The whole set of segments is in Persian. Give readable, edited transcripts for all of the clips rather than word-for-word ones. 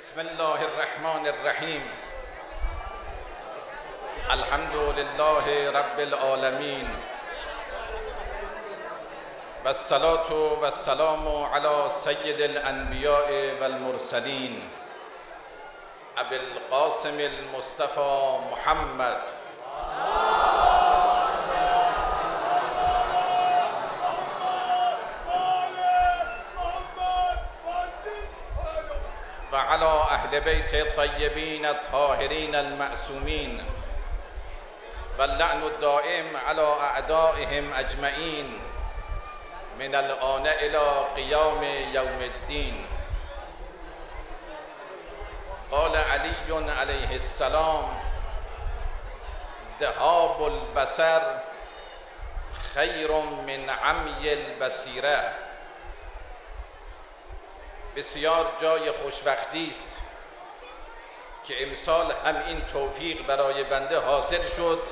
بسم الله الرحمن الرحیم. الحمد لله رب العالمین و الصلاة و السلام علی سید الانبیاء و المرسلین ابی القاسم المصطفى محمد و علی اهل بیت الطیبین الطاهرین المعصومین و اللعن الدائم علی اعدائهم اجمعین من الآن الى قیام یوم الدین. قال علی علیه السلام: ذهاب البصر خیر من عمی البصیره. بسیار جای خوشوقتی است که امسال هم این توفیق برای بنده حاصل شد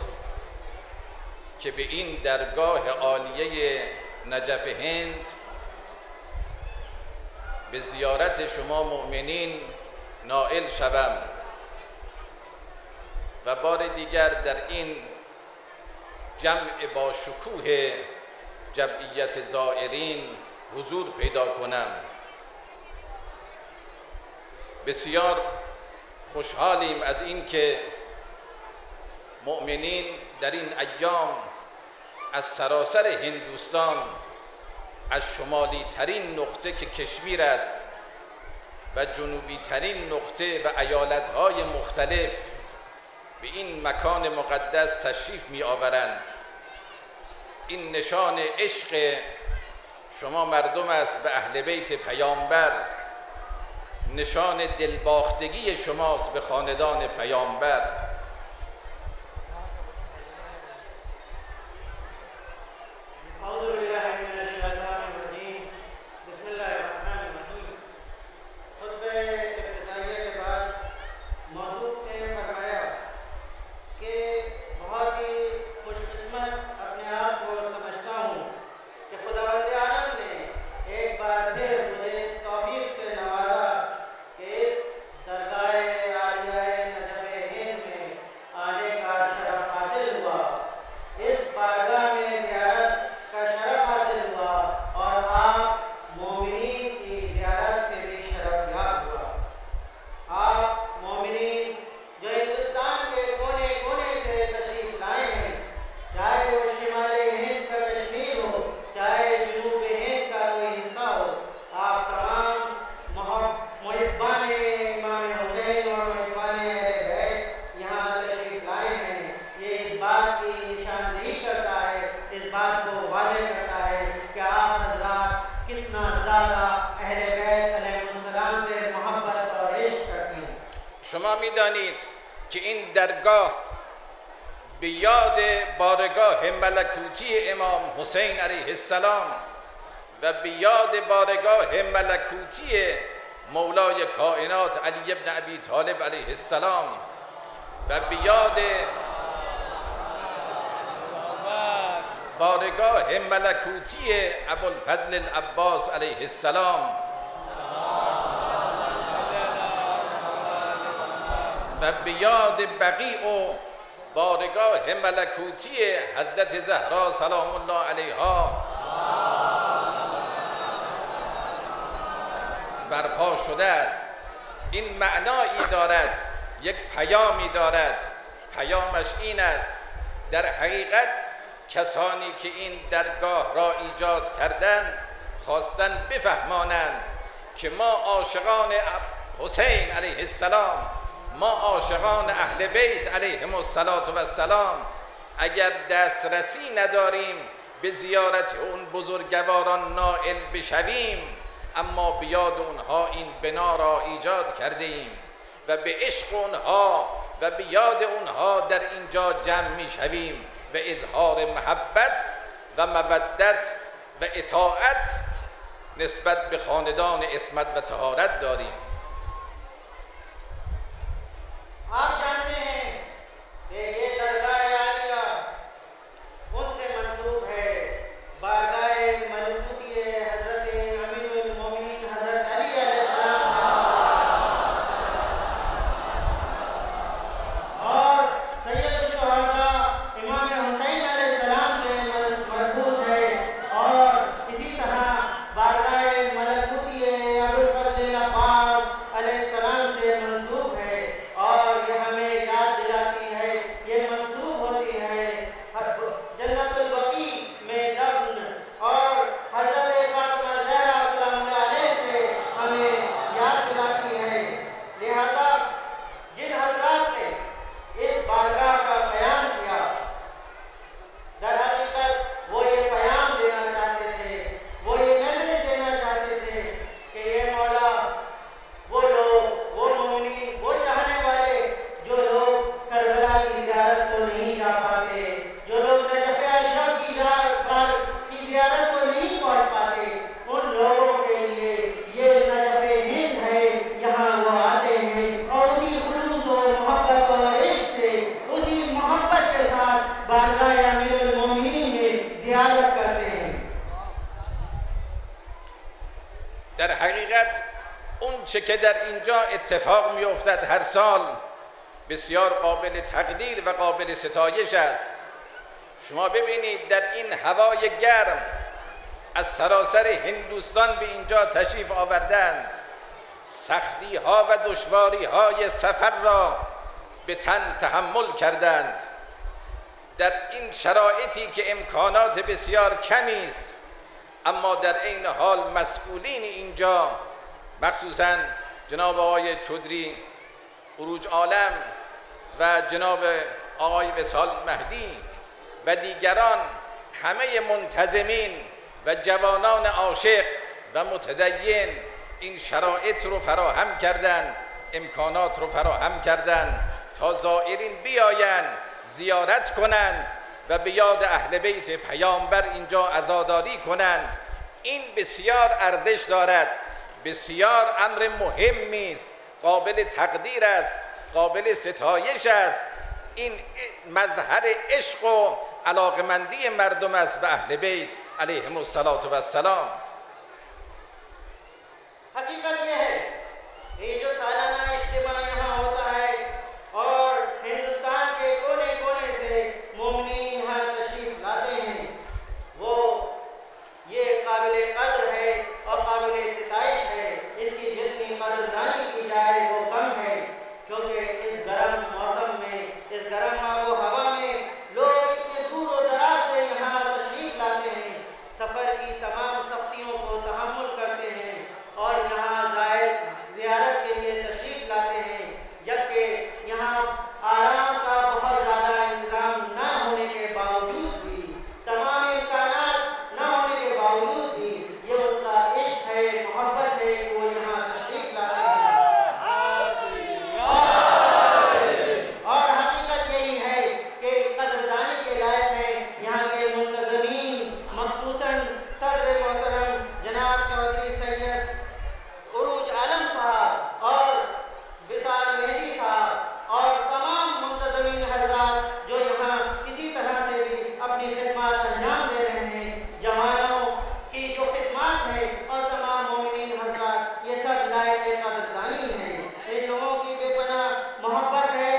که به این درگاه عالیه نجف هند به زیارت شما مؤمنین نائل شوم و بار دیگر در این جمع با شکوه جمعیت زائرین حضور پیدا کنم. بسیار خوشحالیم از این که مؤمنین در این ایام از سراسر هندوستان، از شمالی ترین نقطه که کشمیر است و جنوبی ترین نقطه و ایالت‌های مختلف به این مکان مقدس تشریف می آورند. این نشان عشق شما مردم است به اهل بیت پیامبر، نشان دلباختگی شماست به خاندان پیامبر. شما می‌دانید که این درگاه به یاد بارگاه ملکوتی امام حسین علیه السلام و به یاد بارگاه ملکوتی مولای کائنات علی ابن ابی طالب علیه السلام و به یاد بارگاه ملکوتی ابوالفضل العباس علیه السلام و به یاد بقیع و بارگاه ملکوتی حضرت زهرا سلام الله علیها برپا شده است. این معنایی دارد، یک پیامی دارد. پیامش این است: در حقیقت کسانی که این درگاه را ایجاد کردند خواستند بفهمانند که ما عاشقان حسین علیه السلام، ما عاشقان اهل بیت علیهم السلام اگر دسترسی نداریم به زیارت اون بزرگواران نائل بشویم، اما به یاد اونها این بنا را ایجاد کرده ایم و به عشق اونها و به یاد اونها در اینجا جمع میشویم و اظهار محبت و مودت و اطاعت نسبت به خاندان عصمت و طهارت داریم. आप जानते हैं कि ये दरगाह आलिया उनसे मंसूब है बारगाह मलकूती हजरत अमीरुल मोमिनीन हजरत अली अलैहिस्सलाम زیارت کرتے ہیں. در حقیقت اون چه که در اینجا اتفاق می افتد هر سال بسیار قابل تقدیر و قابل ستایش است. شما ببینید در این هوای گرم از سراسر هندوستان به اینجا تشریف آوردند، سختی ها و دشواری های سفر را به تن تحمل کردند. در این شرایطی که امکانات بسیار کمی است، اما در عین حال مسئولین اینجا مخصوصاً جناب آقای چودری عروج عالم و جناب آقای وصال مهدی و دیگران همه منتظمین و جوانان عاشق و متدین این شرایط رو فراهم کردند، امکانات رو فراهم کردند تا زائرین بیایند زیارت کنند و به یاد اهل بیت پیامبر اینجا عزاداری کنند. این بسیار ارزش دارد، بسیار امر مهمی است، قابل تقدیر است، قابل ستایش است. این مظهر عشق و علاقمندی مردم است به اهل بیت علیهم السلام. حقیقت یہ ہے کہ یہ جو سالانہ اجتماع یہاں ہوتا ہے اور ہندوستان کے کونے کونے سے مومنین یہاں تشریف لاتے ہیں، وہ یہ قابل قدر ہے اور قابل ستائش ہے. اس کی جتنی قدردانی کی جائے وہ کم ہے، کیونکہ اس گرم موسم میں، اس گرم آب و ہوا میں لوگ اتنے دور و دراز سے یہاں تشریف لاتے ہیں، سفر کی تمام سختیوں کو تحمل کرتے ہیں اور یہاں زیارت کے لیے تشریف لاتے ہیں. جبکہ یہاں آرام کا بہت زیادہ انتظام نہ ہونے کے باوجود بھی، تمام امکانات نہ ہونے کے باوجود بھی، یہ ان کا عشق ہے، محبت ہے کہ وہ یہاں تشریف لاتے ہیں. اور حقیقت یہی ہے کہ قدردانی کے لائق ہیں یہاں کے منتظمین، مخصوصاً صدر محترم جناب چودھری سید عروج عالم صاحب اور وصال مہدی صاحب اور تمام منتظمین حضرات جو یہاں کسی طرح سے بھی اپنی خدمات انجام دے رہے ہیں. جوانوں کی جو خدمات ہیں اور تمام مومنین حضرات، یہ سب لائق قدردانی ہیں. ان لوگوں کی بے پناہ محبت ہے،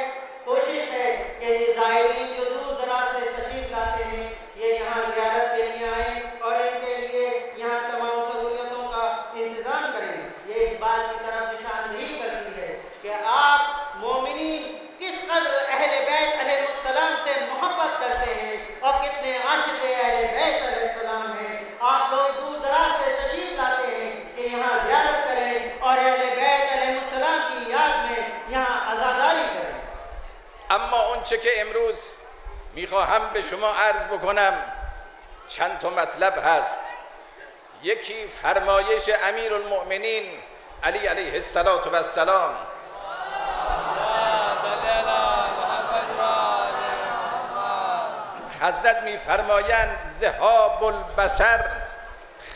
کوشش ہے کہ یہ زائرین جو دور دراز سے تشریف لاتے ہیں یہ یہاں زیارت کے لیے آئیں اور ان کے لیے یہاں تمام سہولیتوں کا انتظام کریں. یہ اس بات کی طرف نشاندہی کرتی ہے کہ آپ مومنین کس قدر اہل بیت علیہ السلام سے محبت کرتے ہیں اور کتنے عاشق اہل بیت علیہ السلام ہیں. آپ لوگ دور دراز سے تشریف لاتے ہیں کہ یہاں زیارت کریں اور اہل بیت علیہ السلام کی یاد میں یہاں عزاداری کریں. اما اونچه که امروز میخواهم به شما عرض بکنم چند تا مطلب هست. یکی فرمایش امیر المؤمنین علی علیه السلام حضرت میفرمایند ذهاب البصر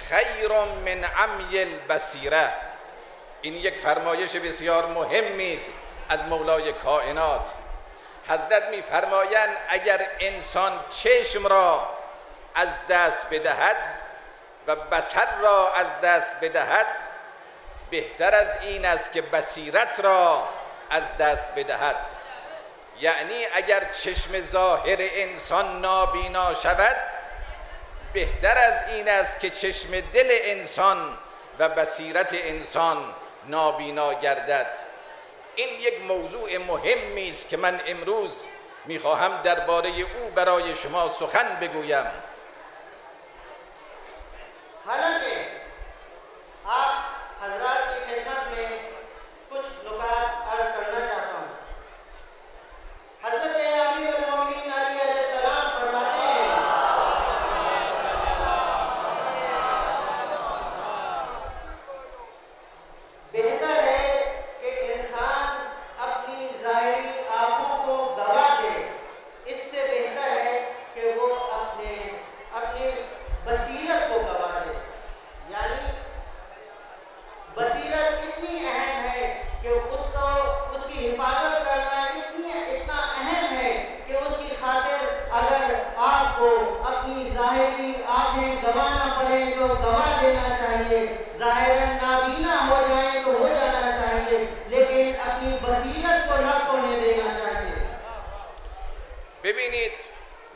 خیر من عمی البصیره. این یک فرمایش بسیار مهمی است از مولای کائنات. حضرت میفرمایند اگر انسان چشم را از دست بدهد و بصر را از دست بدهد، بهتر از این است که بصیرت را از دست بدهد. یعنی اگر چشم ظاهر انسان نابینا شود، بهتر از این است که چشم دل انسان و بصیرت انسان نابینا گردد. این یک موضوع مهمی است که من امروز میخواهم درباره او برای شما سخن بگویم. حالانکہ آپ حضرات کی خدمت میں کچھ نکات عرض کرنا چاہتا ہوں. حضرت امیر المومنین علی علیہ السلام فرماتے ہیں بہتر ہے کہ انسان اپنی ظاہری آنکھوں کو گوا دے، اس سے بہتر ہے کہ وہ اپنے आंखें गंवाना पड़े तो गंवा देना चाहिए, ज़ाहिरन नाबीना हो जाए तो हो जाना चाहिए, लेकिन अपनी बसीरत को न खोने देना चाहिए. ببینید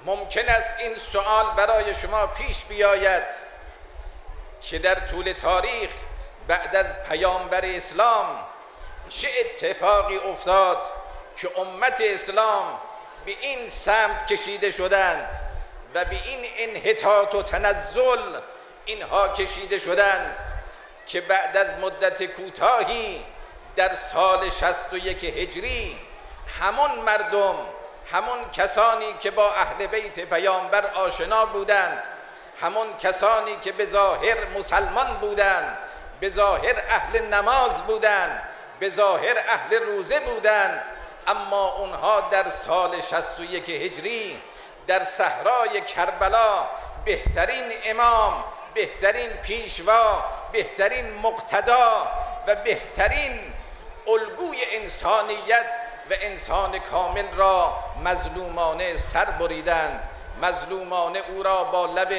ممکن است این سوال برای شما پیش بیاید که در طول تاریخ بعد از پیامبر اسلام چه اتفاقی افتاد که امت اسلام به این سمت کشیده شدند و به این انحطاط و تنزل اینها کشیده شدند که بعد از مدت کوتاهی در سال 61 هجری همون مردم، همون کسانی که با اهل بیت پیامبر آشنا بودند، همون کسانی که به ظاهر مسلمان بودند، به ظاهر اهل نماز بودند، به ظاهر اهل روزه بودند، اما اونها در سال 61 هجری در صحرای کربلا بهترین امام، بهترین پیشوا، بهترین مقتدا و بهترین الگوی انسانیت و انسان کامل را مظلومانه سر بریدند، مظلومانه او را با لب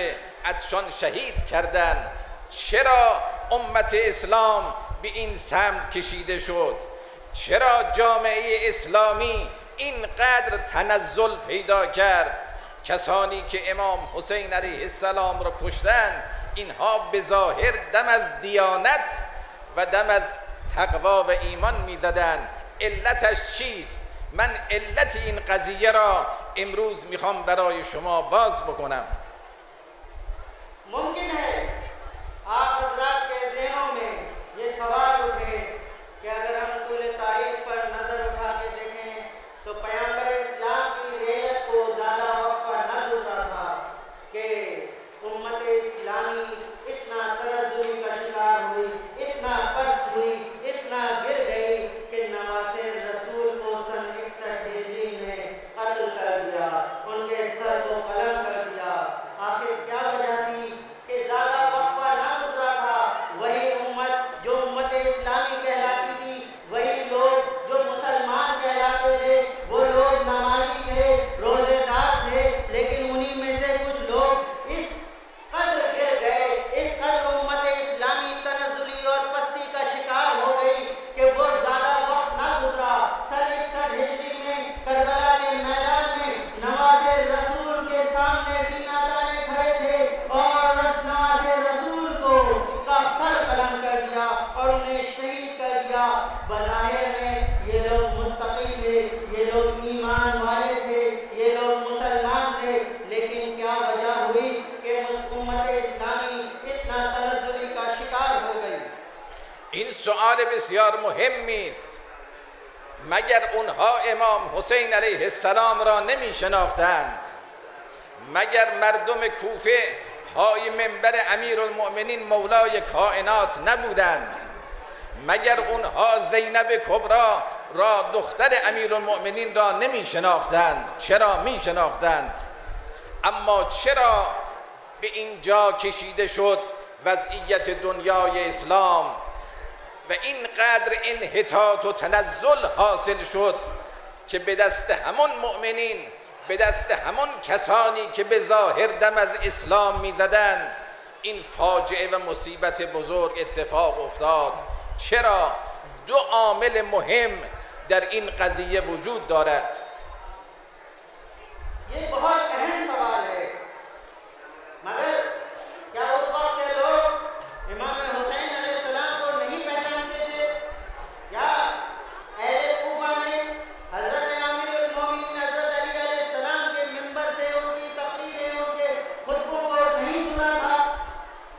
عطشان شهید کردند. چرا امت اسلام به این سمت کشیده شد؟ چرا جامعه اسلامی اینقدر تنزل پیدا کرد؟ کسانی که امام حسین علیه السلام را کشتند، اینها به ظاهر دم از دیانت و دم از تقوا و ایمان میزدند. علتش چیست؟ من علت این قضیه را امروز میخوام برای شما باز بکنم. मुमकिन है आप हजरात के ज़हनों में ये सवाल उठे कि अगर हम तूल तारीख पर नज़र उठा के देखें तो पैगंबर इस्लाम की रियायत को ज़्यादा वक्फा न गुजरा था कि उम्मत इस्लामी इतना तनज़्ज़ुल का शिकार हुई, इतना पस्त हुई, इतना गिर गई कि नवासे रसूल को सन 61 हिजरी में कत्ल कर दिया, उनके सर को कलम कर दिया. आखिर क्या वजह थी कि ज़्यादा वक्फा ना गुजरा था? वही उम्मत जो उम्मत इस्लामी कहलाती थी, वही लोग जो मुसलमान कहलाते थे, वो लोग नमाजी थे, रोज़ेदार थे, लेकिन उन्हीं में से कुछ लोग इस कदर गिर गए, इस कदर उम्मत इस्लामी तनज़्ज़ुली और पस्ती का शिकार हो गई कि वो ज़्यादा वक्त ना गुजरा. सन 61 हिजरी में करबला के मैदान में नवाज़ रसूल के सामने सीना ताने खड़े थे और नवाज़ रसूल को का सर कलम कर दिया और उन्हें शहीद कर दिया. बज़ाहिर में ये लोग मुत्तकी थे, ये लोग ईमान वाले थे, ये लोग मुसलमान थे, लेकिन क्या वजह हुई कि उम्मत इस्लामी इतना तनज़्ज़ुली का शिकार हो गई? این سؤال بسیار مهمی است. مگر اونها امام حسین علیه السلام را نمی شناختند؟ مگر مردم کوفه پای منبر امیرالمؤمنین مولای کائنات نبودند؟ مگر اونها زینب کبری را دختر امیرالمؤمنین را نمی شناختند؟ چرا می شناختند؟ اما چرا به اینجا کشیده شد وضعیت دنیای اسلام و اینقدر انحطاط و تنزل حاصل شد که به دست همون مؤمنین، به دست همون کسانی که به ظاهر دم از اسلام میزدند این فاجعه و مصیبت بزرگ اتفاق افتاد؟ چرا؟ دو عامل مهم در این قضیه وجود دارد. ये बहुत अहम सवाल है, मगर क्या उस वक्त के लोग इमाम हुसैन अलैहिस्सलाम को नहीं पहचानते थे? या अहले कूफा ने हजरत आमिरुल मोमिनीन हजरत अली अलैहिस्सलाम के मिंबर से उनकी तकरीरें, उनके खुतबों को नहीं सुना था?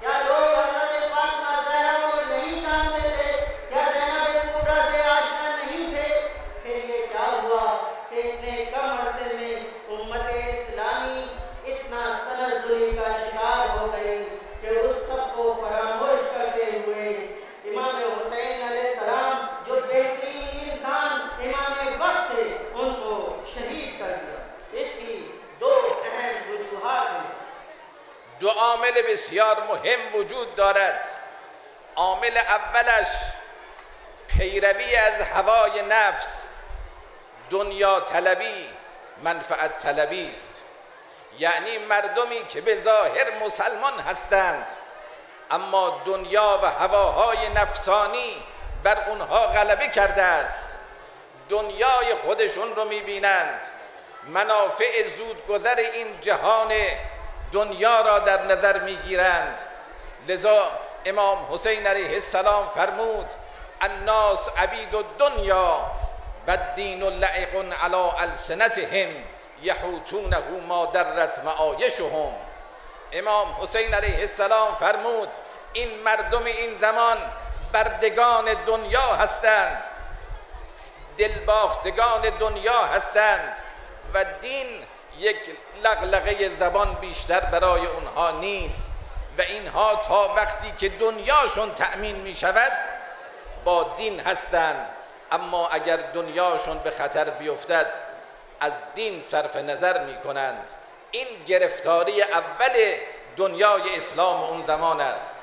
क्या लोग हजरत फातिमा ज़हरा को नहीं जानते थे? क्या ज़ैनब कुबरा से आशना नहीं थे? फिर ये क्या हुआ कि इतने कम अरसे में उम्मत इस्लामी इतना तनज़्ज़ुली का शिकार हो गई कि उस सब को फरामोश करते हुए इमाम हुसैन अलैहिस्सलाम जो बेहतरीन इंसान इमाम वक्त थे उनको शहीद कर दिया. इसकी दो अहम वजूहात हैं. دو عامل بسیار مهم وجود دارد. عامل اولش پیروی از هوای نفس، دنیا طلبی، منفعت طلبی است. یعنی مردمی که به ظاهر مسلمان هستند اما دنیا و هواهای نفسانی بر اونها غلبه کرده است، دنیای خودشون رو میبینند، منافع زودگذر این جهان دنیا را در نظر میگیرند. لذا امام حسین علیه السلام فرمود الناس عبید الدنیا و الدین لعق علی السنتهم یحوتونه ما درت معایشهم. امام حسین علیه السلام فرمود این مردم این زمان بردگان دنیا هستند، دلباختگان دنیا هستند و دین یک لغلغه زبان بیشتر برای اونها نیست و اینها تا وقتی که دنیاشون تأمین می شود با دین هستند، اما اگر دنیاشون به خطر بیفتد از دین صرف نظر می کنند. این گرفتاری اول دنیای اسلام اون زمان است.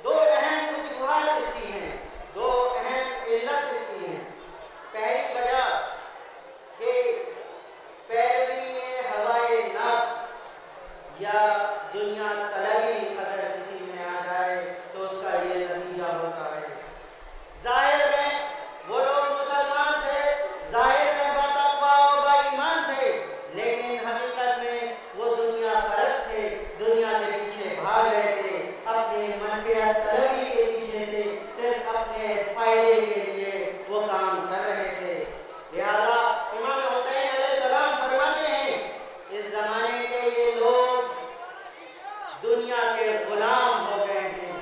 دو اہم وجوہات اس کی ہیں، دو اہم علت اس کی ہیں۔ پہلی وجہ کہ پیروی ہوائے نفس یا دنیا طلبی اگر کسی میں آ جائے تو اس کا یہ نتیجہ ہوتا ہے۔ ظاہر میں وہ لوگ مسلمان تھے، ظاہر میں باتقوا و با ایمان تھے، لیکن حقیقت میں وہ دنیا پرست تھے، دنیا کے پیچھے بھاگ رہے تھے، اپنے منفعت طلبی کے پیچھے تھے، صرف اپنے فائدے کے لیے وہ کام کر رہے تھے۔ لہذا امام حسین علیہ السلام فرماتے ہیں اس زمانے کے یہ لوگ دنیا کے غلام ہو گئے ہیں،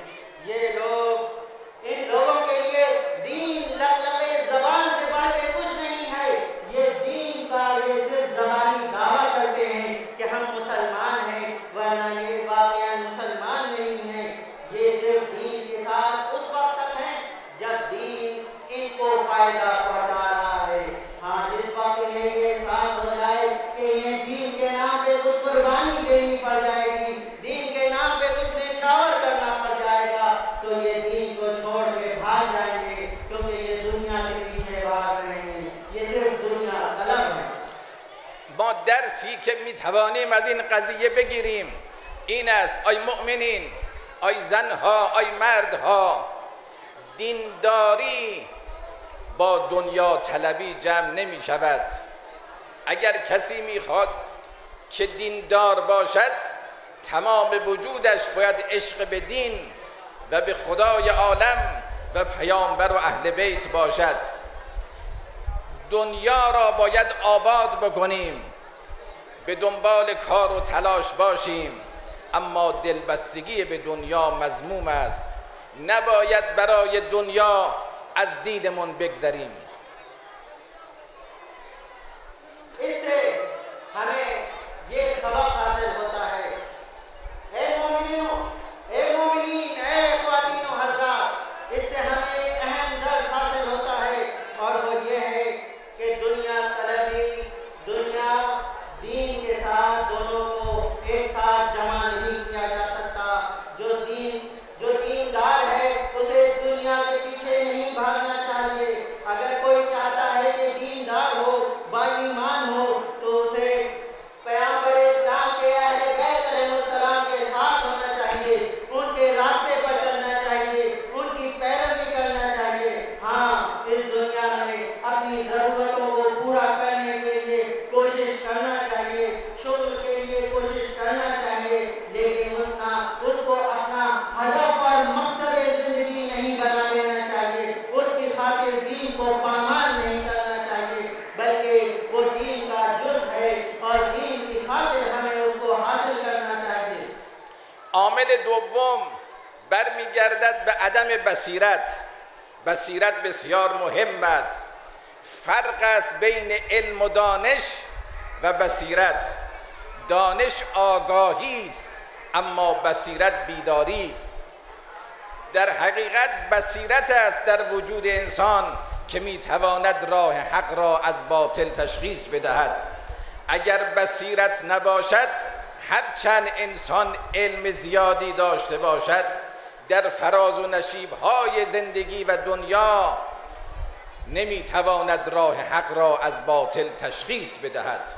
یہ لوگ ان لوگوں کے لیے دین لغلغے زبان سے بڑھ کے کچھ نہیں ہے، یہ دین کا یہ صرف زبانی دعویٰ کرتے ہیں کہ ہم مسلمان ہیں، ورنہ یہ واقعہ مسلمان نہیں ہیں، یہ صرف دین کے ساتھ اس وقت تک ہیں جب دین ان کو فائدہ پہنچا رہا ہے۔ ہاں جس وقت انہیں یہ احساس ہو جائے کہ انہیں دین کے نام پہ کچھ قربانی دینی پڑ جائے گی، دین کے نام پہ کچھ نچھاور کرنا پڑ جائے گا، تو یہ دین کو چھوڑ کے بھاگ جائیں گے، کیونکہ یہ دنیا کے پیچھے بھاگ رہے ہیں، یہ صرف دنیا طلب ہے۔ ما درسی که میتوانیم از این قضیه بگیریم این است ای مؤمنین، ای زنها، ای مردها، دینداری با دنیا طلبی جمع نمی شود. اگر کسی میخواد که دیندار باشد تمام وجودش باید عشق به دین و به خدای عالم و پیامبر و اهل بیت باشد. دنیا را باید آباد بکنیم، به دنبال کار و تلاش باشیم، اما دلبستگی به دنیا مذموم است. نباید برای دنیا از دینمون بگذریم. اس سے ہمیں یہ سبق حاصل ہوتا ہے، اے مومنینوں، اے مومنین، اے خواتین و حضرات، اس سے ہمیں ایک اہم درس حاصل ہوتا ہے، اور وہ یہ ہے کہ دنیا طلبی، دنیا دین کے ساتھ دونوں کو ایک ساتھ جمع نہیں کیا جا سکتا۔ جو دیندار ہے اسے دنیا کے پیچھے نہیں بھاگنا چاہیے۔ اگر کوئی چاہتا ہے کہ دیندار ہو، با ایمان ہو، تو اسے پیغمبر اسلام کے اہل بیت علیہ السلام کے ساتھ ہونا چاہیے، ان کے راستے پر چلنا چاہیے، ان کی پیروی کرنا چاہیے۔ ہاں اس دنیا میں اپنی ضرورتوں کو پورا کرنے کے لیے کوشش کرنا چاہیے، شغل کے لیے کوشش کرنا چاہیے، لیکن اس کو اپنا ہدف اور مقصد زندگی نہیں بنا لینا چاہیے، اس کی خاطر دین کو پامال نہیں کرنا چاہیے، بلکہ وہ دین کا جز ہے اور دین کی خاطر ہمیں اس کو حاصل کرنا چاہیے۔ عامل دوم برمیگردد به عدم بصیرت. بصیرت بسیار مهم است. فرق است بین علم و دانش و بصیرت. دانش آگاهی است اما بصیرت بیداری است. در حقیقت بصیرت است در وجود انسان که میتواند راه حق را از باطل تشخیص بدهد. اگر بصیرت نباشد هرچند انسان علم زیادی داشته باشد در فراز و نشیب‌های زندگی و دنیا نمیتواند راه حق را از باطل تشخیص بدهد.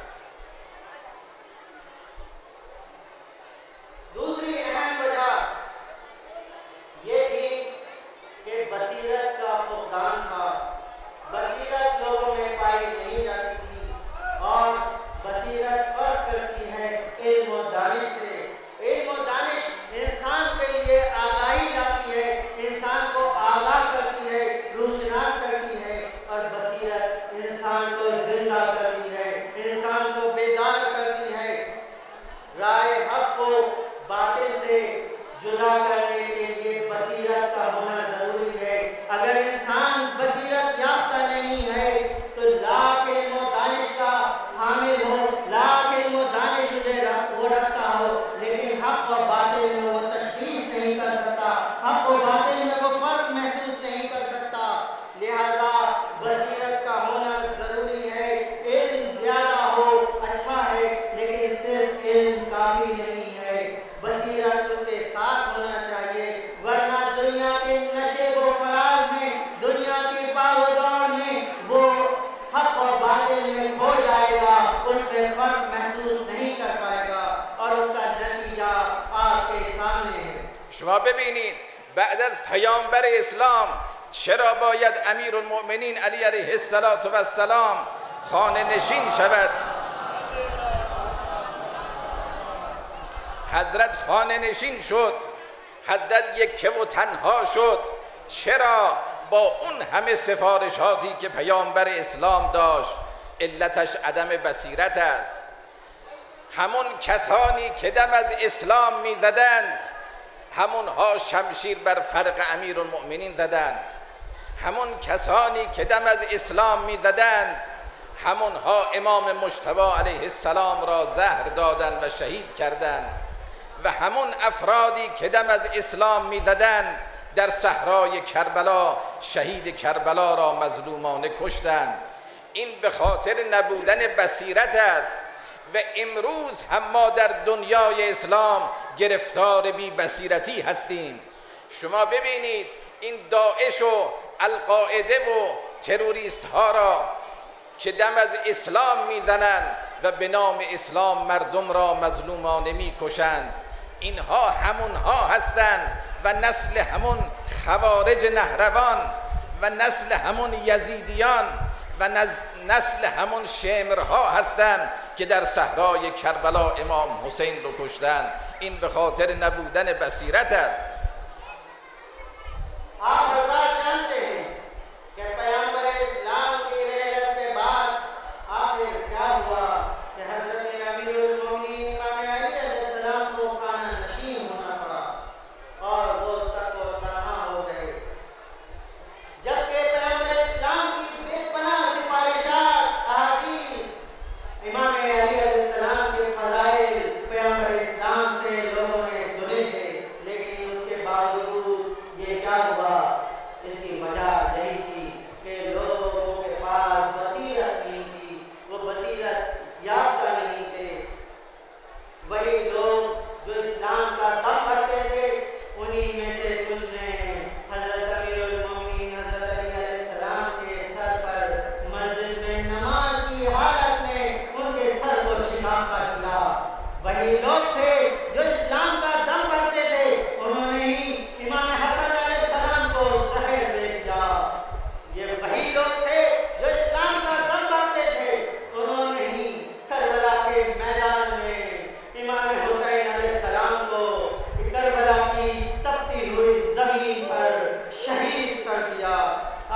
شما ببینید بعد از پیامبر اسلام چرا باید امیرالمؤمنین علی علیه السلام خانه نشین شود؟ حضرت خانه نشین شد، حضرت یکه و تنها شد. چرا؟ با اون همه سفارشاتی که پیامبر اسلام داشت. علتش عدم بصیرت است. همون کسانی که دم از اسلام می زدند همونها شمشیر بر فرق امیرالمؤمنین زدند. همون کسانی که دم از اسلام می زدند همونها امام مجتبی علیه السلام را زهر دادند و شهید کردند. و همون افرادی که دم از اسلام می زدند در صحرای کربلا شهید کربلا را مظلومانه کشتند. این به خاطر نبودن بصیرت است. و امروز هم ما در دنیای اسلام گرفتار بی بصیرتی هستیم. شما ببینید این داعش و القاعده و تروریست ها را که دم از اسلام میزنند و به نام اسلام مردم را مظلومانه میکشند، اینها همونها هستند و نسل همون خوارج نهروان و نسل همون یزیدیان و نسل همون شمرها هستند که در صحرای کربلا امام حسین رو کشتند. این به خاطر نبودن بصیرت است. آپ حضرات جانتے ہیں کہ پیغمبر اسلام کی رحلت کے بعد آخر کیا ہوا کہ حضرت امیرالمومنین امام علی علیہ السلام کو خانہ نشین ہونا پڑا اور وہ تک و تنہا ہو گئے، جبکہ پیغمبر اسلام کی بے پناہ سفارشات احادیث امام علی علیہ السلام کے فضائل پیغمبر اسلام سے لوگوں نے سنے تھے، لیکن اس کے باوجود یہ کیا ہوا؟ اس کی وجہ یہی تھی کہ لوگوں کے پاس بصیرت نہیں تھی، وہ بصیرت یافتہ نہیں تھے۔ وہی لوگ جو اسلام کا دم بھرتے تھے انہی میں سے کچھ نے حضرت امیرالمومنین حضرت علی علیہ السلام کے سر پر مسجد میں نماز کی حالت میں ان کے سر کو شکافتہ کیا۔ وہی لوگ تھے جو اسلام کا دم بھرتے تھے، انہوں نے ہی امام حسن علیہ السلام کو زہر دے دیا۔ یہ وہی لوگ تھے جو اسلام کا دم بھرتے تھے، انہوں نے ہی کربلا کے میدان میں امام حسین علیہ السلام کو کربلا کی تپتی ہوئی زمین پر شہید کر دیا۔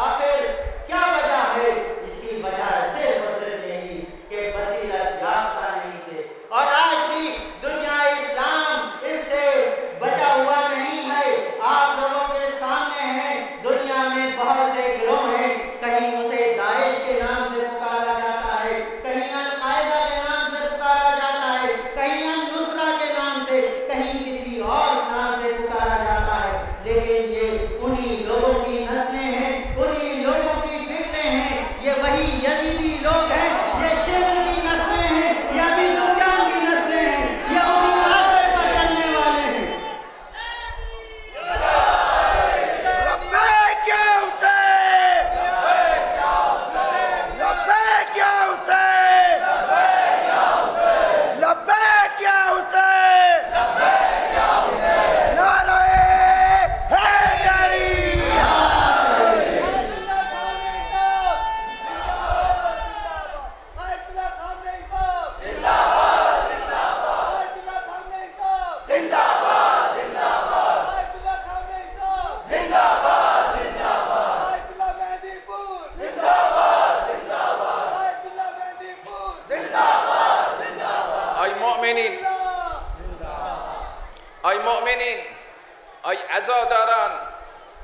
آخر کیا وجہ ہے؟ اس کی وجہ صرف اور صرف یہی کہ بصیرت یافتہ نہیں تھے۔ اور آج بھی دنیا اسلام اس سے بچا ہوا نہیں ہے۔ آپ لوگوں کے سامنے ہیں دنیا میں بہت سے گروہ ہیں، کہیں اسے داعش کے نام سے پکارا جاتا ہے، کہیں القاعدہ کے نام سے پکارا جاتا ہے، کہیں النصرہ کے نام سے، کہیں کسی اور نام سے پکارا جاتا ہے، لیکن یہ انہی لوگوں کی نسلیں ہیں، انہی لوگوں کی فکریں ہیں۔ یہ وہی یزیدی لوگ ہیں، یہ شمر کی نسلیں ہیں، یہ ابی سفیان کی نسلیں ہیں، یہ انہی راستے پر چلنے والے ہیں۔ لبیک یا حسین، لبیک یا حسین، لبیک یا حسین، نعرہ حیدری۔ ای مؤمنین، ای عزاداران،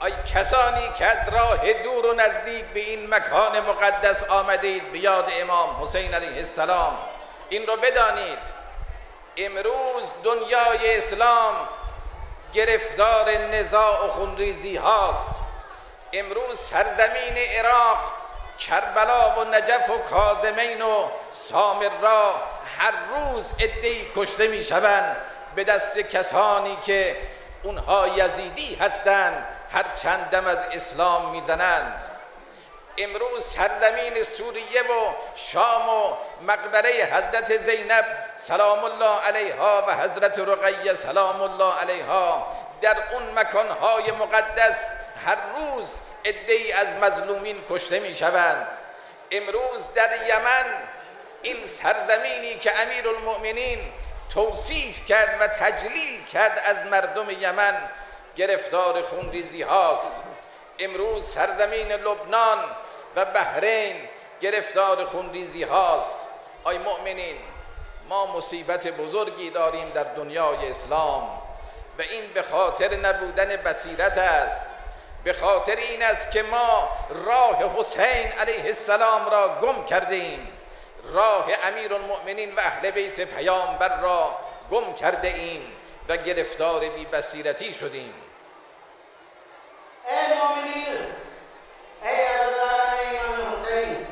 ای کسانی که از راه دور و نزدیک به این مکان مقدس آمدید به یاد امام حسین علیه السلام، این رو بدانید امروز دنیای اسلام گرفتار نزاع و خونریزی هاست. امروز سرزمین عراق، کربلا و نجف و کاظمین و سامرا هر روز عده‌ای کشته می شوند به دست کسانی که اونها یزیدی هستند، هر چند دم از اسلام میزنند. امروز سرزمین سوریه و شام و مقبره حضرت زینب سلام الله علیها و حضرت رقیه سلام الله علیها، در اون مکانهای مقدس هر روز عده‌ای از مظلومین کشته می شوند. امروز در یمن، این سرزمینی که امیرالمؤمنین توصیف کرد و تجلیل کرد از مردم یمن، گرفتار خونریزی هاست. امروز سرزمین لبنان و بحرین گرفتار خونریزی هاست. آی مؤمنین، ما مصیبت بزرگی داریم در دنیای اسلام و این به خاطر نبودن بصیرت است، به خاطر این است که ما راه حسین علیه السلام را گم کردیم، راه امیرالمؤمنین و اهل بیت پیامبر را گم کرده ایم و گرفتار بی بصیرتی شدیم. اے مومنین، اے عزاداران امام حسین،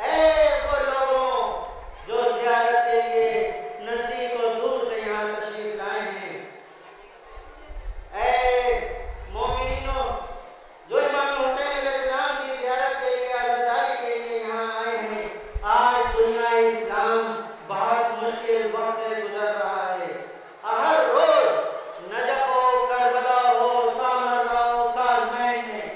اے وہ لوگوں جو زیارت کے لیے نزدیک و دور سے یہاں تشریف لائے ہیں، اے مومنینوں جو امام حسین علیہ السلام کی زیارت کے لیے عزاداری کے لیے یہاں آئے ہیں، آج دنیا اسلام بہت مشکل وقت سے گزر رہا ہے۔ ہر روز نجف ہو، کربلا ہو، سامرا ہو، کاظمین میں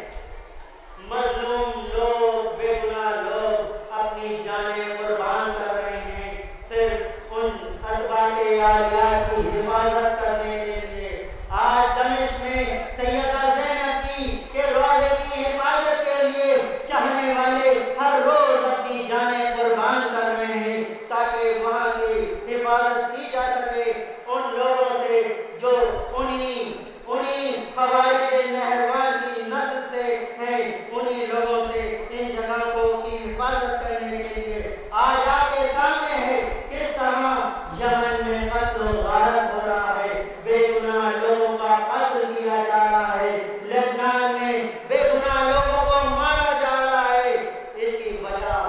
مظلوم لوگ، بے گناہ لوگ اپنی جانیں قربان کر رہے ہیں صرف ان اتباع عالیات کی حفاظت کرنے کے لیے۔ آج دمشق میں سیدہ زینب کے روضے کی حفاظت کے لیے چاہنے والے ہر روز اپنی جانیں قربان کر رہے ہیں تاکہ وہاں کی حفاظت کی جا سکے ان لوگوں سے جو انہی خوارج نہروان کی نسل سے ہیں، انہی لوگوں سے ان جگہوں کی حفاظت کرنے کے لیے۔ آج آپ کے سامنے ہے کس طرح یمن میں قتل و غارت ہو رہا ہے، بے گناہ لوگوں کا قتل کیا جا رہا ہے، لبنان میں بے گناہ لوگوں کو مارا جا رہا ہے۔ اس کی وجہ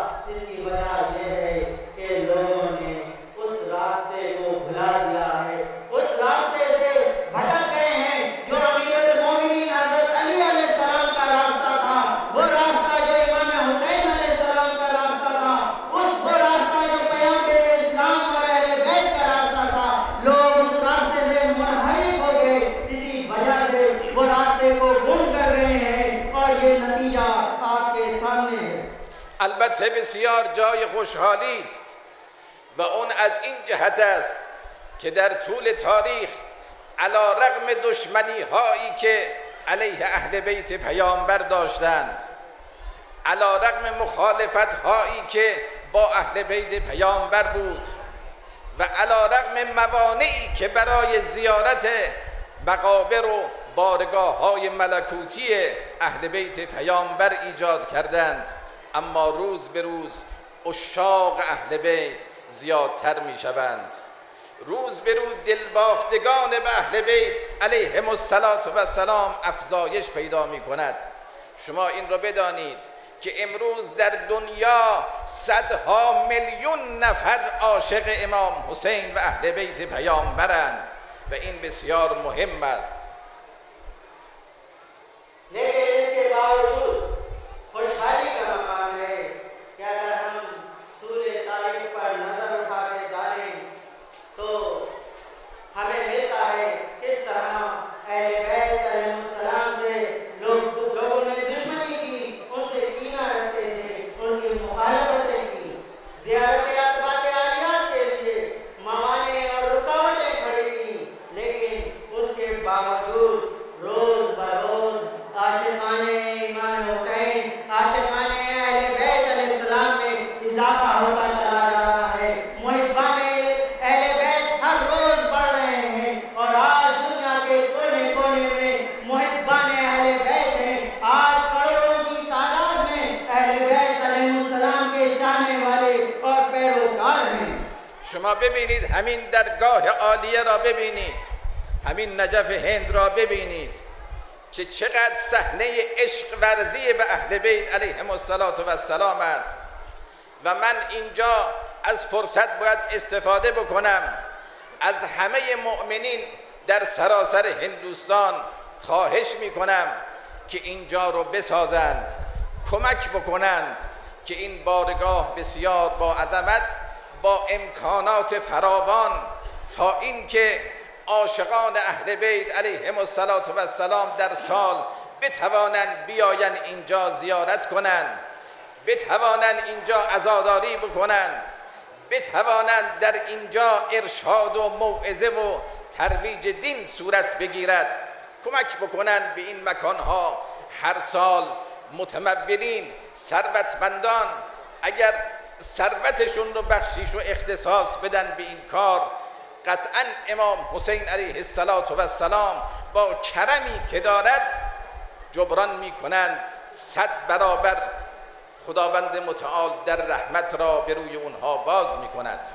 یہ ہے کہ لوگوں نے اس راستے کو بھلا دیا ہے، اس راستے سے بھٹک گئے ہیں جو امیرالمومنین حضرت علی علیہ السلام کا راستہ تھا، وہ راستہ جو امام حسین علیہ السلام کا راستہ تھا، وہ راستہ جو پیغمبر اسلام اور اہل بیت کا راستہ تھا، لوگ اس راستے سے منحرف ہو گئے، اسی وجہ سے وہ راستے کو گم کر گئے ہیں اور یہ نتیجہ آپ کے سامنے ہے۔ البته بسیار جای خوشحالی است و اون از این جهت است که در طول تاریخ علی رغم دشمنی هایی که علیه اهل بیت پیامبر داشتند، علی رغم مخالفت هایی که با اهل بیت پیامبر بود و علی رغم موانعی که برای زیارت مقابر و بارگاه های ملکوتی اهل بیت پیامبر ایجاد کردند، اما روز به روز عشاق اهل بیت زیادتر می شوند. روز به روز دلباختگان به اهل بیت علیهم السلام افزایش پیدا می کند. شما این رو بدانید که امروز در دنیا صدها میلیون نفر عاشق امام حسین و اهل بیت پیامبرند و این بسیار مهم است. لیکن اس کے باوجود خوشحالی کا مقام ہے کہ اگر ہم طول تاریخ پر نظر اٹھا کے ڈالیں تو ہمیں ملتا ہے کس طرح اہل بیت علیہ السلام سے لوگوں نے دشمنی کی، ان سے کینہ رکھتے تھے، ان کی مخالفتیں کی، زیارت اتباع عالیات کے لیے موانع اور رکاوٹیں کھڑی کی، لیکن اس کے باوجود روز بروز عاشقان امام حسین، عاشقان اہل بیت علیہ السلام میں اضافہ ہوتا چلا جا رہا ہے، محبان اہل بیت ہر روز بڑھ رہے ہیں اور آج دنیا کے کونے کونے میں محبان اہل بیت ہیں۔ آج کروڑوں کی تعداد میں اہل بیت علیہ السلام کے چاہنے والے اور پیروکار ہیں۔ شما ببینید همین درگاه عالیه را ببینید، همین نجف هند را ببینید که چقدر صحنه عشق ورزی به اهل بیت علیهم السلام است و من اینجا از فرصت باید استفاده بکنم، از همه مؤمنین در سراسر هندوستان خواهش میکنم که اینجا رو بسازند، کمک بکنند که این بارگاه بسیار با عظمت، با امکانات فراوان، تا اینکه عاشقان اهل بیت علیهم السلام در سال بتوانند بیایند اینجا زیارت کنند، بتوانند اینجا عزاداری بکنند، بتوانند در اینجا ارشاد و موعظه و ترویج دین صورت بگیرد، کمک بکنند به این مکانها. هر سال متمولین، ثروتمندان اگر ثروتشون رو بخشیش و اختصاص بدن به این کار، قطعا امام حسین علیه السلام با کرمی که دارد جبران می کنند، 100 برابر خداوند متعال در رحمت را به روی اونها باز می کند.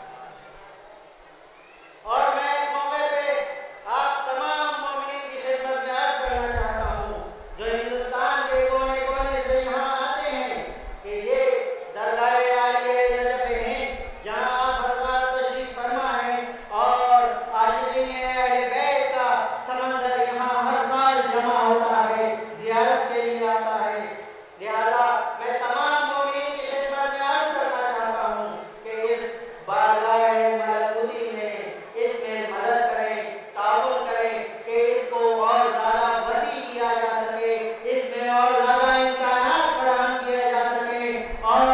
اور میں اس موقع پہ آپ تمام مومنین کی خدمت میں عرض کرنا چاہتا ہوں جو ہندوستان کے کونے کونے سے یہاں آتے ہیں کہ یہ درگاہ عالیہ نجف ہند جہاں آپ حضرات تشریف فرما ہیں، اور عاشقین اہل بیت کا سمندر یہاں ہر سال جمع ہوتا ہے، زیارت کے لیے آتا ہے. لہذا میں تمام مومنین کی خدمت میں عرض کرنا چاہتا ہوں کہ اس بارگاہ ملکوتی میں اس میں مدد کریں، تعاون کریں کہ اس کو اور زیادہ وسیع کیا جا سکے، اس میں اور زیادہ امکانات فراہم کیا جا سکے، اور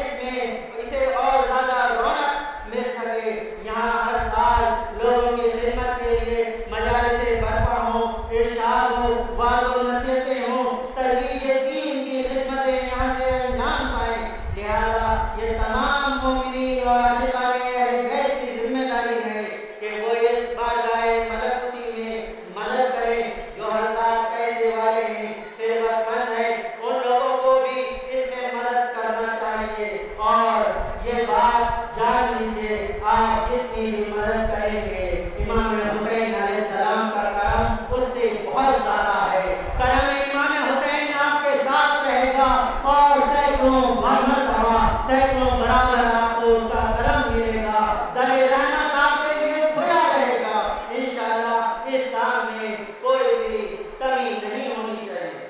اس میں اسے اور زیادہ رونق مل سکے. یہاں ہر سال لوگوں کی خدمت کے لیے مجالسیں برپا ہوں، ارشاد ہو، وعظ و نصیحتیں ہوں، ترویج دین کی خدمتیں یہاں سے انجام پائیں. لہذا یہ تمام مومنین اور عاشقان اہل بیت کی ذمہ داری ہے کہ وہ اس بارگاہ ملکوتی میں مدد کریں. جو حضرات پیسے والے ہیں، ثروت مند ہیں، ان لوگوں کو بھی اس میں مدد کرنا چاہیے. اور یہ بات جان لیجیے، آپ جتنی بھی مدد کریں گے امام حسین علیہ السلام کا کرم اس سے بہت زیادہ ہے. کرم امام حسین آپ کے ساتھ رہے گا اور سینکڑوں مرتبہ، سینکڑوں برابر آپ کو اس کا کرم ملے گا. در رحمت آپ کے لیے کھلا رہے گا. انشاءاللہ اس کام میں کوئی بھی کمی نہیں ہونی چاہیے.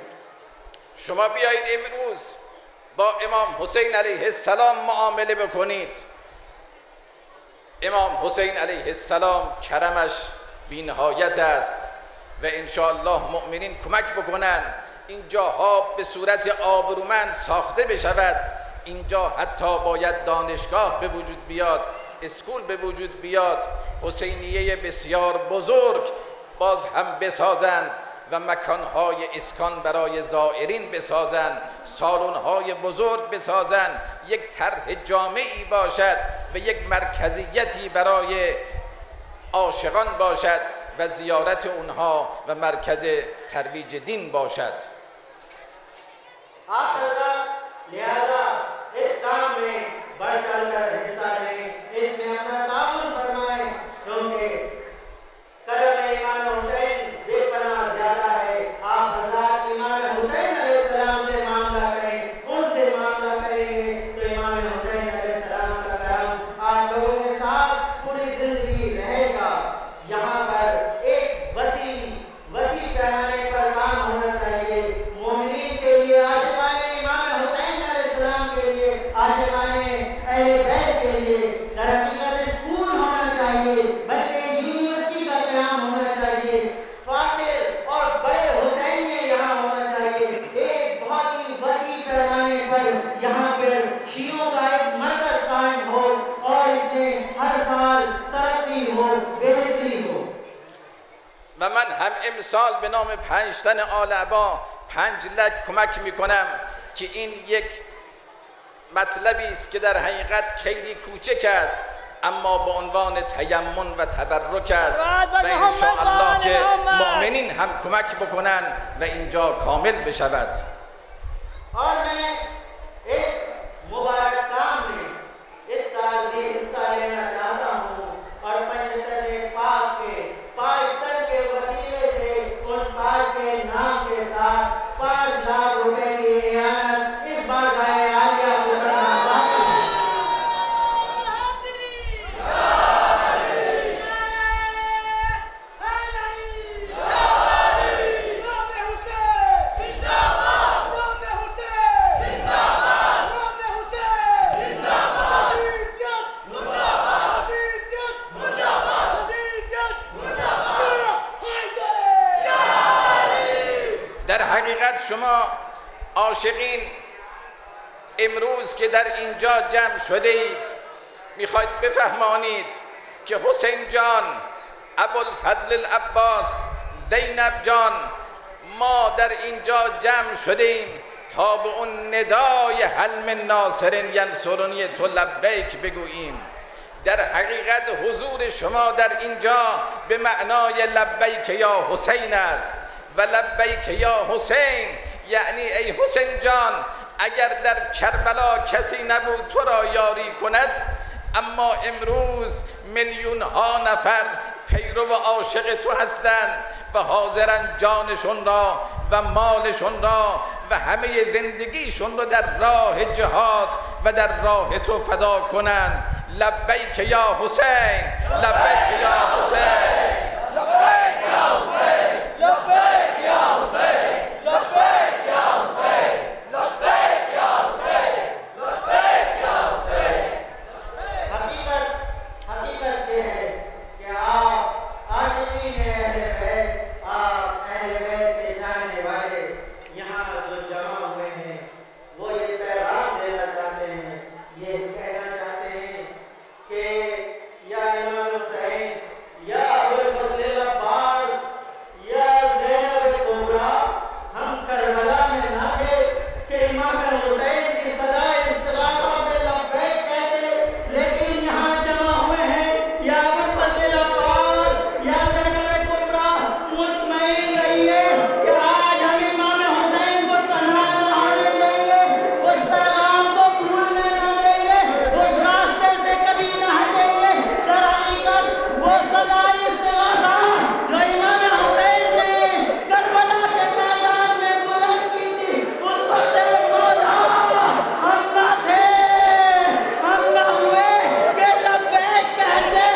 شما بیایید امروز با امام حسین علیه السلام معامله بکنید. امام حسین علیه السلام کرمش بی‌نهایت است و انشاءالله مؤمنین کمک بکنند اینجاها به صورت آبرومند ساخته بشود. اینجا حتی باید دانشگاه به وجود بیاد، اسکول به وجود بیاد، حسینیه بسیار بزرگ باز هم بسازند و مکانهای اسکان برای زائرین بسازند، سالن‌های بزرگ بسازند، یک طرح جامعی باشد و یک مرکزیتی برای عاشقان باشد و زیارت اونها و مرکز ترویج دین باشد. آپ حضرات لہذا اس کام میں بڑھ چڑھ کر حصہ لیں، اس میں اپنا تعاون فرمائیں، کیونکہ کرم امام حسین بے پناہ زیادہ ہے. آپ حضرات امام حسین علیہ السلام سے معاملہ کریں، ان سے معاملہ کریں گے تو امام حسین علیہ السلام کا کرم آپ لوگوں کے ساتھ پوری زندگی رہے گا. یہاں پر ایک وسیع پیمانے پر کام ہونا چاہیے. مومنین کے لیے، عاشقان امام حسین علیہ السلام کے لیے، عاشقان اہل بیت کے لیے در حقیقت اسکول ہونا چاہیے، بلکہ یونیورسٹی کا قیام ہونا چاہیے. فاخر اور بڑے حسینیے یہاں ہونا چاہیے. ایک بہت ہی وسیع پیمانے پر یہاں پر شیعوں کا ایک مرکز قائم ہو اور اس میں ہر سال ترقی ہو، بہتری ہو. و من هم امسال به نام 5 تن آل عبا 5 لک کمک میکنم که این یک مطلبی است که در حقیقت خیلی کوچک است اما به عنوان تیمن و تبرک است و انشاءالله که مؤمنین هم کمک بکنن و اینجا کامل بشود. اور میں اس مبارک کام میں اس سال بھی حصہ لینا چاہتا ہوں اور پنجتن پاک کے 5 تن کے وسیلے سے ان 5 کے نام کے ساتھ 5 لاکھ روپے کی اعانت اس بارگاہ عالیہ کو کرنا چاہتا ہوں. حقیقت شما عاشقین امروز که در اینجا جمع شده اید میخواید بفهمانید که حسین جان، ابوالفضل العباس، زینب جان، ما در اینجا جمع شده ایم تا به اون ندای هل من ناصر ینصرنی تو لبیک بگوییم. در حقیقت حضور شما در اینجا به معنای لبیک یا حسین است و لبیک یا حسین یعنی ای حسین جان اگر در کربلا کسی نبود تو را یاری کند، اما امروز میلیون ها نفر پیرو و عاشق تو هستند و حاضرن جانشون را و مالشون را و همه زندگیشون را در راه جهاد و در راه تو فدا کنند. لبیک یا حسین، لبیک یا حسین، لبیک یا حسین، لبیک یا حسین، لبیک یا حسین، لبیک یا حسین، لبیک یا حسین. حقیقت یہ ہے کہ آپ عاشقین اہل بیت، آپ اہل بیت کے جاننے والے یہاں جو جمع ہوئے ہیں وہ یہ پیغام دینا چاہتے ہیں، یہ کہنا چاہتے ہیں کہ یا امام حسین، یا ابوالفضل العباس، یا زینب کبریٰ، ہم کربلا میں نہ تھے کہ امام حسین کی صدائے استغاثہ میں لبیک کہتے، لیکن یہاں جمع ہوئے ہیں یا ابوالفضل العباس، یا زینب کبریٰ، مطمئن رہیے کہ آج ہم امام حسین کو تنہا نہ ہونے دیں گے، اس پیغام کو بھولنے نہ دیں گے، اس راستے سے کبھی نہ ہٹیں گے۔ در حقیقت وہ صدائے استغاثہ جو امام حسین نے کربلا کے میدان میں بلند کی تھی، اس وقت مولا ہم نہ تھے، ہم نہ ہوئے کہ لبیک کہتے،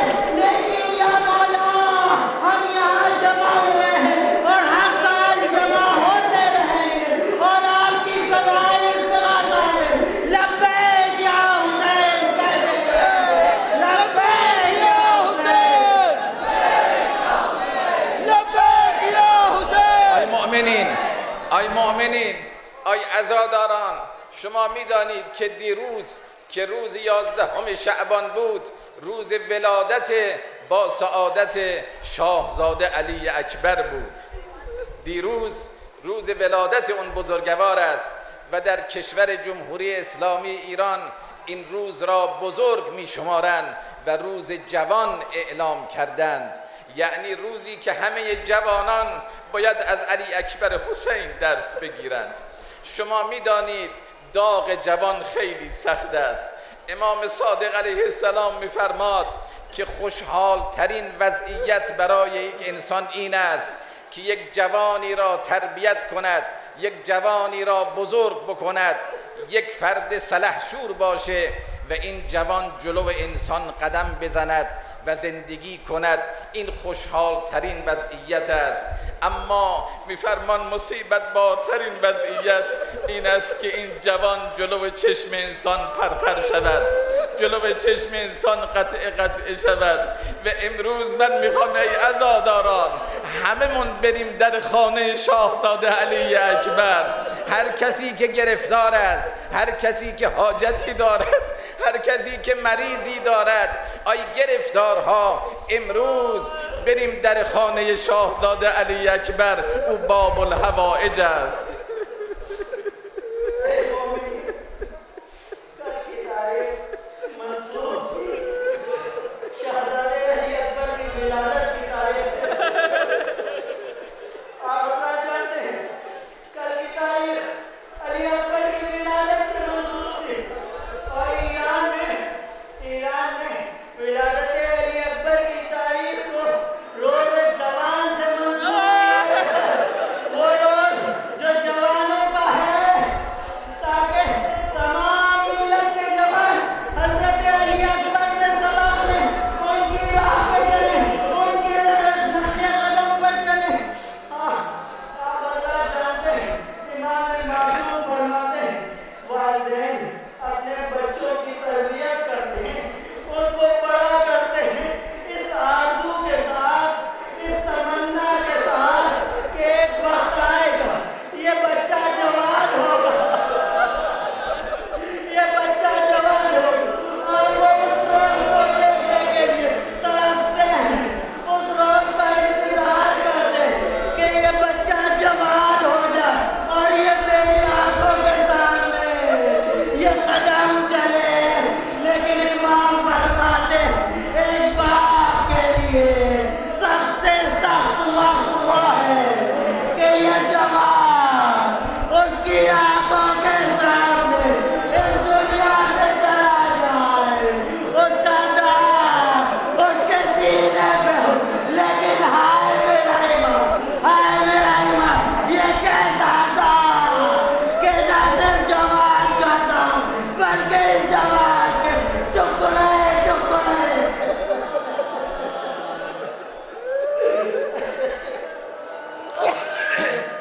لیکن یا مولا ہم یہاں جمع ہوئے ہیں اور ہر سال جمع ہوتے رہیں گے اور آپ کی صدائے استغاثہ میں لبیک یا حسین کہتے ہیں، لبیک یا حسین، لبیک یا حسین. ای مؤمنین، ای مؤمنین، ای عزاداران، شما میدانید که دیروز که روز 11 شعبان بود، روز ولادت با سعادت شاهزاده علی اکبر بود. دیروز روز ولادت اون بزرگوار است و در کشور جمهوری اسلامی ایران این روز را بزرگ می شمارند و روز جوان اعلام کردند، یعنی روزی که همه جوانان باید از علی اکبر حسین درس بگیرند. شما میدانید داغ جوان خیلی سخت است. امام صادق علیه السلام میفرماد که خوشحال ترین وضعیت برای یک انسان این است که یک جوانی را تربیت کند، یک جوانی را بزرگ بکند، یک فرد سلحشور باشه و این جوان جلو انسان قدم بزند و زندگی کند. این خوشحال ترین وضعیت است. اما میفرمان مصیبت بارترین وضعیت این است که این جوان جلو چشم انسان پرپر شود، جلو چشم انسان قطع شود. و امروز من میخوام ای عزاداران هممون بریم در خانه شاهزاده علی اکبر. هر کسی که گرفتار است، هر کسی که حاجتی دارد، هر کسی که مریضی دارد، آی گرفتارها امروز بریم در خانه شاهزاده علی اکبر، او باب الحوائج است. جو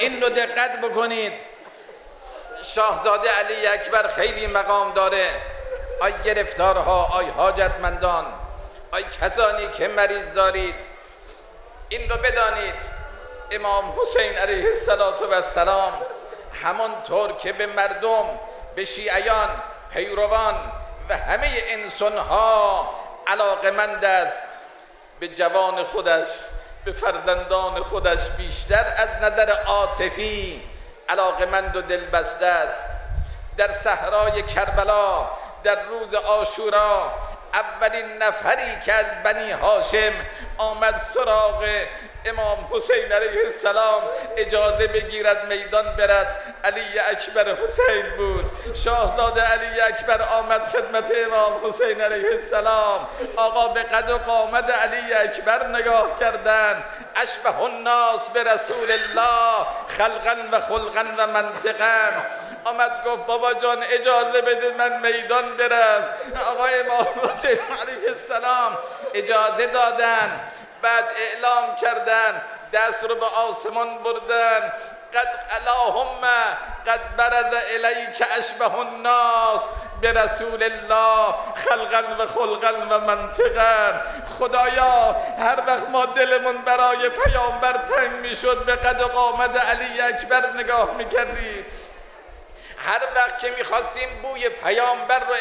این رو دقت بکنید. شاهزاده علی اکبر خیلی مقام داره. آی گرفتارها، آی حاجتمندان، آی کسانی که مریض دارید، این رو بدانید امام حسین علیه السلام همانطور که به مردم، به شیعیان، پیروان و همه انسانها علاقمند است، به جوان خودش، به فرزندان خودش بیشتر از نظر عاطفی علاقمند و دلبسته است. در صحرای کربلا در روز عاشورا اولین نفری که از بنی هاشم آمد سراغ امام حسین علیه السلام اجازه بگیرد میدان برد، علی اکبر حسین بود. شاهزاده علی اکبر آمد خدمت امام حسین علیه السلام. آقا به قد و قامت علی اکبر نگاه کردند. اشبه الناس به رسول الله خلقا و خلقا و منطقا. آمد گفت بابا جان اجازه بده من میدان برم. آقا امام حسین علیه السلام اجازه دادن. بعد اعلام کردن، دست رو به آسمان بردن، قد اللهم قد برز الیک اشبه الناس به رسول الله خلقا و خلقا و منطقا. خدایا هر وقت ما دلمون برای پیامبر تنگ میشد به قد و قامت علی اکبر نگاه میکردیم. هر وقت که میخواستیم بوی پیامبر رو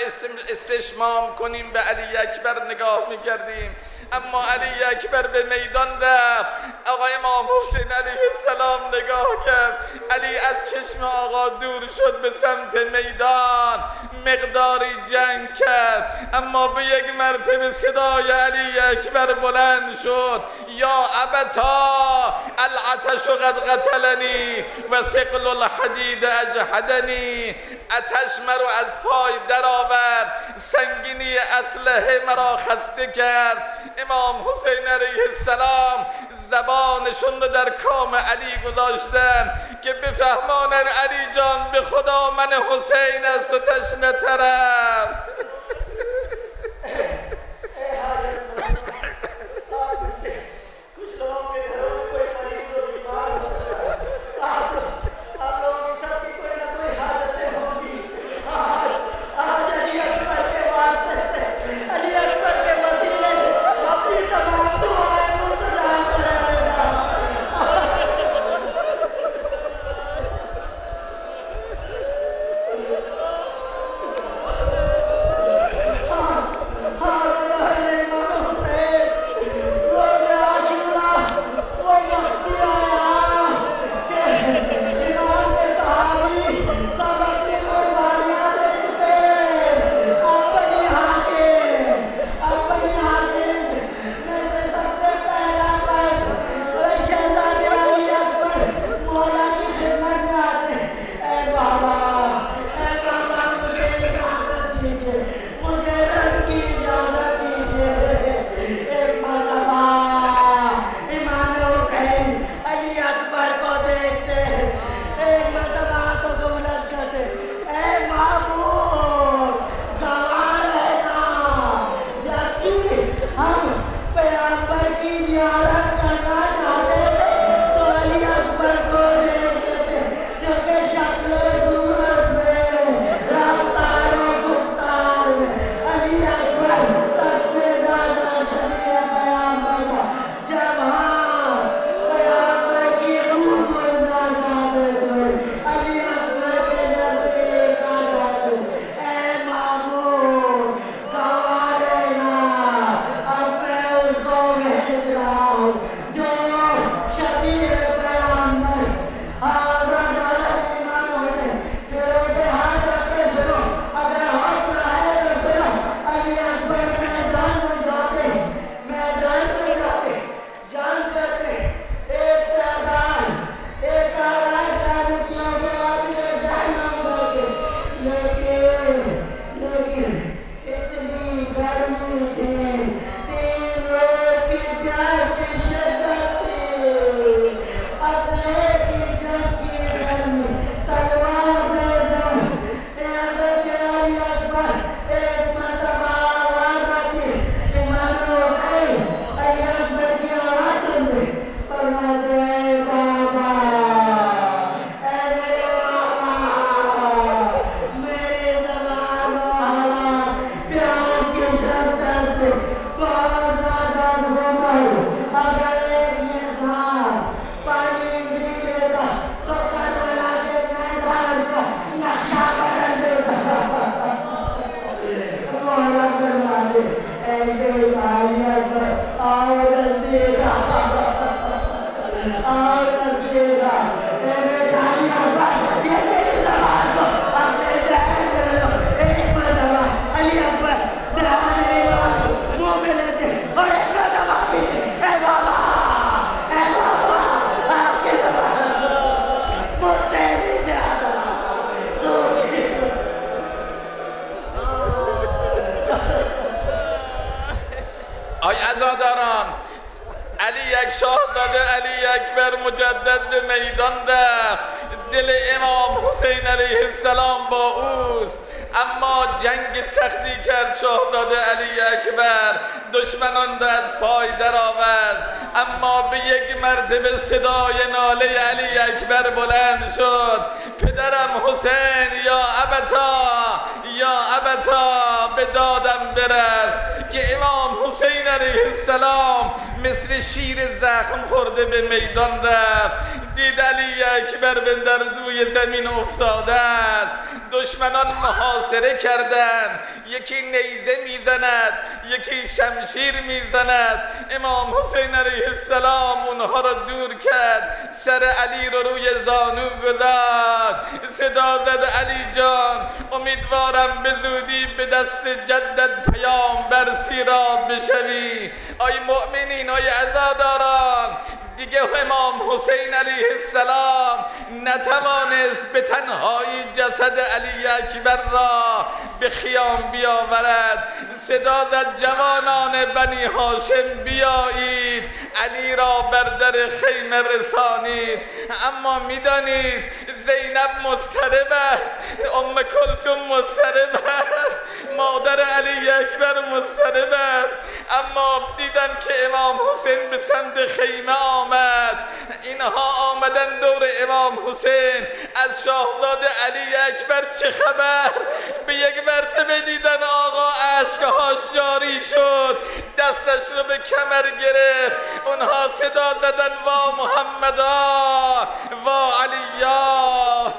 استشمام کنیم به علی اکبر نگاه میکردیم. اما علی اکبر به میدان رفت. آقای امام حسین علیه السلام نگاه کرد. علی از چشم آقا دور شد به سمت میدان. مقداری جنگ کرد، اما به یک مرتبه صدای علی اکبر بلند شد. یا ابتا العطش قد قتلنی و ثقل الحدید اجحدنی. آتش مرا از پای درآورد، سنگینی اسلحه مرا خسته کرد. امام حسین علیه السلام زبانشون رو در کام علی گذاشتن که بفهمانن علی جان به خدا من حسین است و تشنه ترم. آی عزاداران، علی یک شاهزاده علی اکبر مجدد به میدان رفت. دل امام حسین علیه السلام با اوست، اما جنگ سختی کرد شاهزاده علی اکبر، دشمنان را از پای درآورد. اما به یک مرتبه صدای ناله علی اکبر بلند شد: پدرم حسین، یا ابتا، یا ابتا، به دادم برس. که امام حسین علیه السلام مثل شیر زخم خورده به میدان رفت. دید علی اکبر در روی زمین افتاده است. دشمنان محاصره کردند، یکی نیزه میزند، یکی شمشیر میزند. امام حسین علیه السلام اونها را دور کرد، سر علی رو روی زانو گذاشت، صدا زد: علی جان، امیدوارم به زودی به دست جدت پیامبر سیراب بشوی. آی مؤمنین، آی عزاداران، دیگه امام حسین علیه السلام نتوانست به تنهایی جسد علی اکبر را به خیام بیاورد. صدا زد: جوانان بنی هاشم بیایید، علی را بر در خیمه رسانید. اما میدانید زینب مضطرب است، ام کلثوم مضطرب است، مادر علی اکبر مضطرب است. اما دیدن که امام حسین به سمت خیمه آمد، اینها آمدن دور امام حسین. از شاهزاده علی اکبر چه خبر؟ به یک مرتبه دیدن آقا اشکهاش جاری شد، دستش رو به کمر گرفت. اونها صدا دادن: وا محمدا، وا علیا.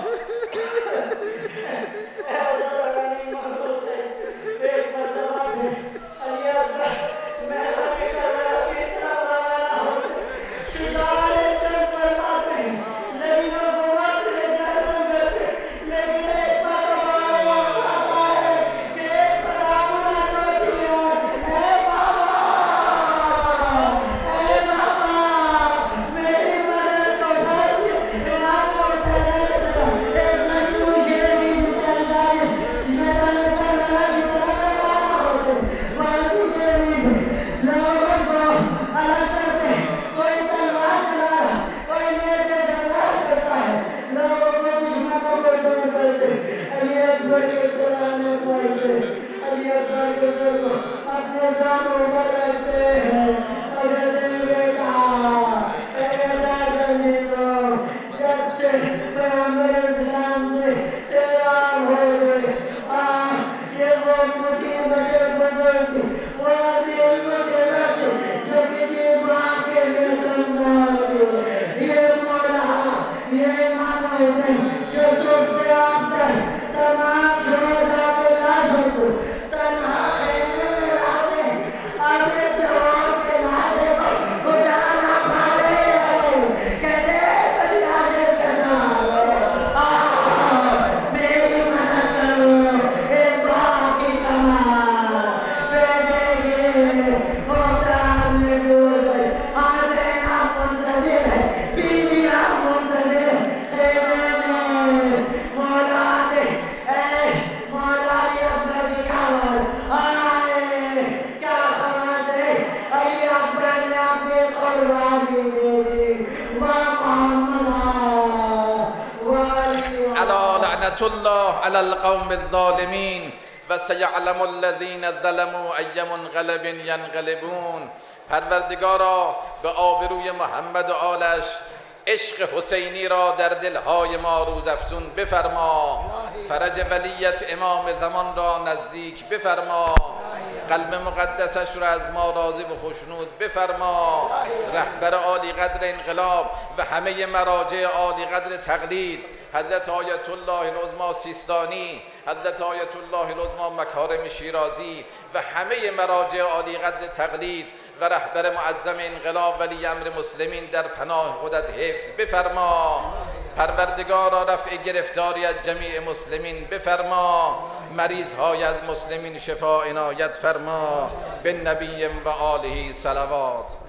الله علی القوم الظالمین و سیعلم الذین ظلموا ای منقلب ینقلبون. پروردگارا به آبروی محمد و آلش عشق حسینی را در دلهای ما روزافزون بفرما، فرج ولیت امام زمان را نزدیک بفرما، قلب مقدسش را از ما راضی و خوشنود بفرما. رهبر عالی قدر انقلاب و همه مراجع عالی قدر تقلید حضرت آیت الله العظمی سیستانی حضرت آیت الله العظمی مکارم شیرازی و همه مراجع عالی قدر تقلید و رهبر معظم انقلاب ولی امر مسلمین در پناه خودت حفظ بفرما. پروردگارا رفع گرفتاری از جمیع مسلمین بفرما. مریض های از مسلمین شفا عنایت فرما. به نبی و آله صلوات.